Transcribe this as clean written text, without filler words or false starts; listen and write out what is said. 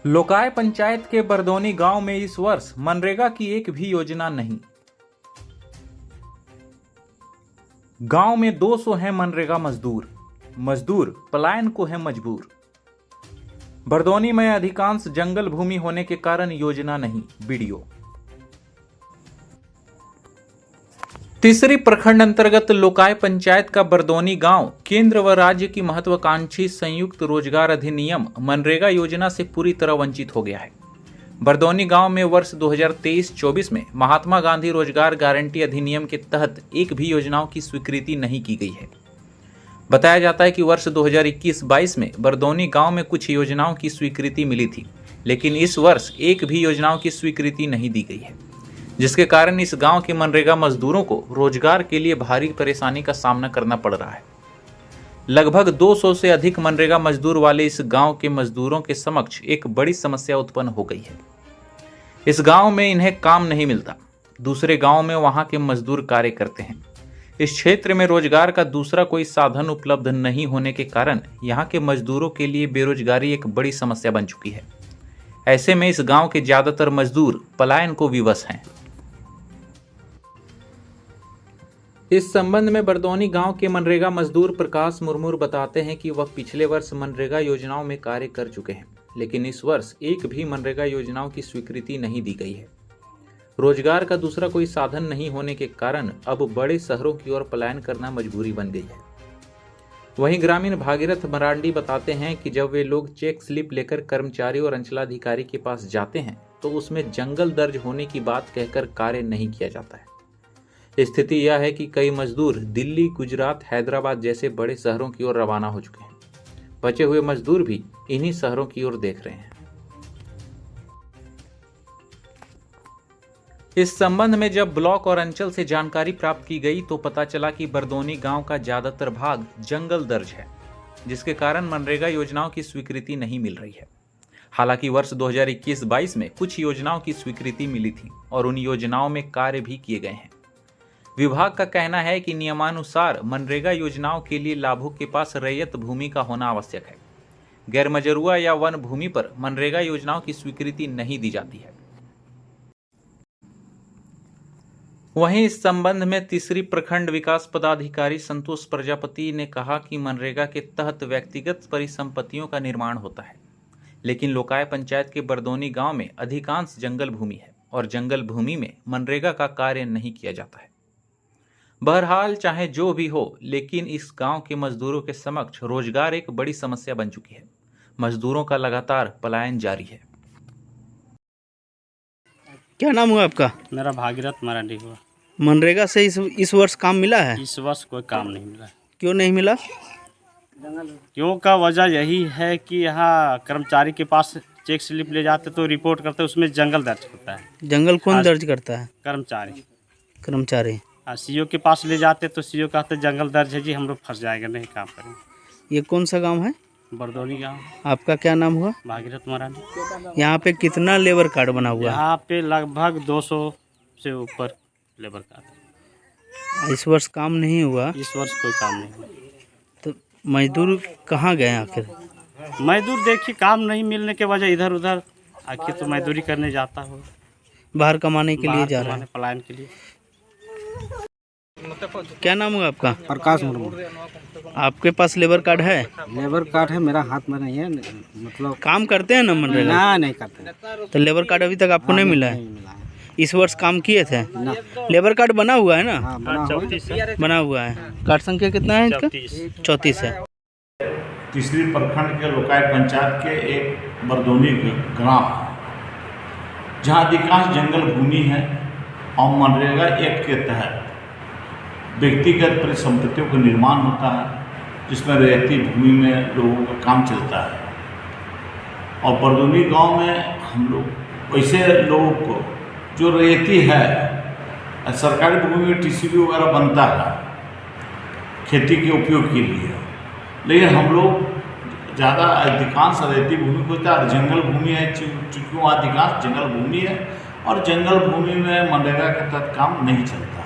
लोकाय पंचायत के बरदौनी गांव में इस वर्ष मनरेगा की एक भी योजना नहीं। गांव में 200 हैं मनरेगा मजदूर पलायन को है मजबूर। बरदौनी में अधिकांश जंगल भूमि होने के कारण योजना नहीं। वीडियो तीसरी प्रखंड अंतर्गत लोकाय पंचायत का बरदौनी गांव केंद्र व राज्य की महत्वाकांक्षी संयुक्त रोजगार अधिनियम मनरेगा योजना से पूरी तरह वंचित हो गया है। बरदौनी गांव में वर्ष 2023-24 में महात्मा गांधी रोजगार गारंटी अधिनियम के तहत एक भी योजनाओं की स्वीकृति नहीं की गई है। बताया जाता है कि वर्ष 2021-22 में बरदौनी गांव में कुछ योजनाओं की स्वीकृति मिली थी, लेकिन इस वर्ष एक भी योजनाओं की स्वीकृति नहीं दी गई है, जिसके कारण इस गांव के मनरेगा मजदूरों को रोजगार के लिए भारी परेशानी का सामना करना पड़ रहा है। लगभग 200 से अधिक मनरेगा मजदूर वाले इस गांव के मजदूरों के समक्ष एक बड़ी समस्या उत्पन्न हो गई है। इस गांव में इन्हें काम नहीं मिलता, दूसरे गांव में वहां के मजदूर कार्य करते हैं। इस क्षेत्र में रोजगार का दूसरा कोई साधन उपलब्ध नहीं होने के कारण यहाँ के मजदूरों के लिए बेरोजगारी एक बड़ी समस्या बन चुकी है। ऐसे में इस गांव के ज्यादातर मजदूर पलायन को विवश हैं। इस संबंध में बरदौनी गांव के मनरेगा मजदूर प्रकाश मुर्मू बताते हैं कि वह पिछले वर्ष मनरेगा योजनाओं में कार्य कर चुके हैं, लेकिन इस वर्ष एक भी मनरेगा योजनाओं की स्वीकृति नहीं दी गई है। रोजगार का दूसरा कोई साधन नहीं होने के कारण अब बड़े शहरों की ओर पलायन करना मजबूरी बन गई है। वहीं ग्रामीण भागीरथ मरांडी बताते हैं कि जब वे लोग चेक स्लिप लेकर कर्मचारी और अंचलाधिकारी के पास जाते हैं तो उसमें जंगल दर्ज होने की बात कहकर कार्य नहीं किया जाता है। स्थिति यह है कि कई मजदूर दिल्ली, गुजरात, हैदराबाद जैसे बड़े शहरों की ओर रवाना हो चुके हैं। बचे हुए मजदूर भी इन्हीं शहरों की ओर देख रहे हैं। इस संबंध में जब ब्लॉक और अंचल से जानकारी प्राप्त की गई तो पता चला कि बरदौनी गांव का ज्यादातर भाग जंगल दर्ज है, जिसके कारण मनरेगा योजनाओं की स्वीकृति नहीं मिल रही है। हालांकि वर्ष 2021-22 में कुछ योजनाओं की स्वीकृति मिली थी और उन योजनाओं में कार्य भी किए गए हैं। विभाग का कहना है कि नियमानुसार मनरेगा योजनाओं के लिए लाभुक के पास रैयत भूमि का होना आवश्यक है। गैर मजरूआ या वन भूमि पर मनरेगा योजनाओं की स्वीकृति नहीं दी जाती है। वहीं इस संबंध में तीसरी प्रखंड विकास पदाधिकारी संतोष प्रजापति ने कहा कि मनरेगा के तहत व्यक्तिगत परिसंपत्तियों का निर्माण होता है, लेकिन लोकाय पंचायत के बरदौनी गांव में अधिकांश जंगल भूमि है और जंगल भूमि में मनरेगा का कार्य नहीं किया जाता है। बहरहाल चाहे जो भी हो, लेकिन इस गांव के मजदूरों के समक्ष रोजगार एक बड़ी समस्या बन चुकी है। मजदूरों का लगातार पलायन जारी है। क्या नाम हुआ आपका? मेरा भागीरथ मरांडी हुआ। मनरेगा से इस वर्ष काम मिला है? इस वर्ष कोई काम नहीं मिला। क्यों नहीं मिला? क्यों का वजह यही है कि यहाँ कर्मचारी के पास चेक स्लिप ले जाते तो रिपोर्ट करते, उसमें जंगल दर्ज होता है। जंगल कौन दर्ज करता है? कर्मचारी। हाँ, सीओ के पास ले जाते तो सीओ कहते जंगल दर्ज है जी, हम लोग फंस जाएंगे, नहीं काम करेंगे। ये कौन सा गांव है? बरदौनी गाँव। आपका क्या नाम हुआ? भागीरथ मरांडी। यहाँ पे कितना लेबर कार्ड बना हुआ है? यहाँ पे लगभग 200 से ऊपर लेबर कार्ड। इस वर्ष काम नहीं हुआ? इस वर्ष कोई काम नहीं हुआ। तो मजदूर कहाँ गए आखिर? मजदूर देखिए काम नहीं मिलने के वजह इधर उधर आखिर तो मजदूरी करने जाता हो, बाहर कमाने के लिए जा रहा है, पलायन के लिए। क्या नाम हुआ आपका? प्रकाश मुर्मू। आपके पास लेबर कार्ड है? लेबर कार्ड है, मेरा हाथ में नहीं है। मतलब काम करते हैं ना मनरेगा? ना, नहीं करते। तो लेबर कार्ड अभी तक आपको नहीं मिला है? नहीं मिला है। इस वर्ष काम किए थे? ना। लेबर कार्ड बना हुआ है ना? हाँ, बना हुआ है। कार्ड संख्या कितना है इसका? 34 है। तीसरी प्रखंड के लोकाय पंचायत के एक बरदौनी ग्राम जहाँ अधिकांश जंगल भूमि है और मनरेगा एक्ट के तहत व्यक्तिगत परिसंपत्तियों का निर्माण होता है, जिसमें रैयती भूमि में लोगों का काम चलता है। और बरदौनी गांव में हम लोग ऐसे लोगों को जो रैयती है, सरकारी भूमि में टीसीबी वगैरह बनता है खेती के उपयोग के लिए, लेकिन हम लोग ज़्यादा अधिकांश रैयती भूमि को होता है। जंगल भूमि है, चूँकि वहाँ अधिकांश जंगल भूमि है और जंगल भूमि में मनरेगा के तहत काम नहीं चलता।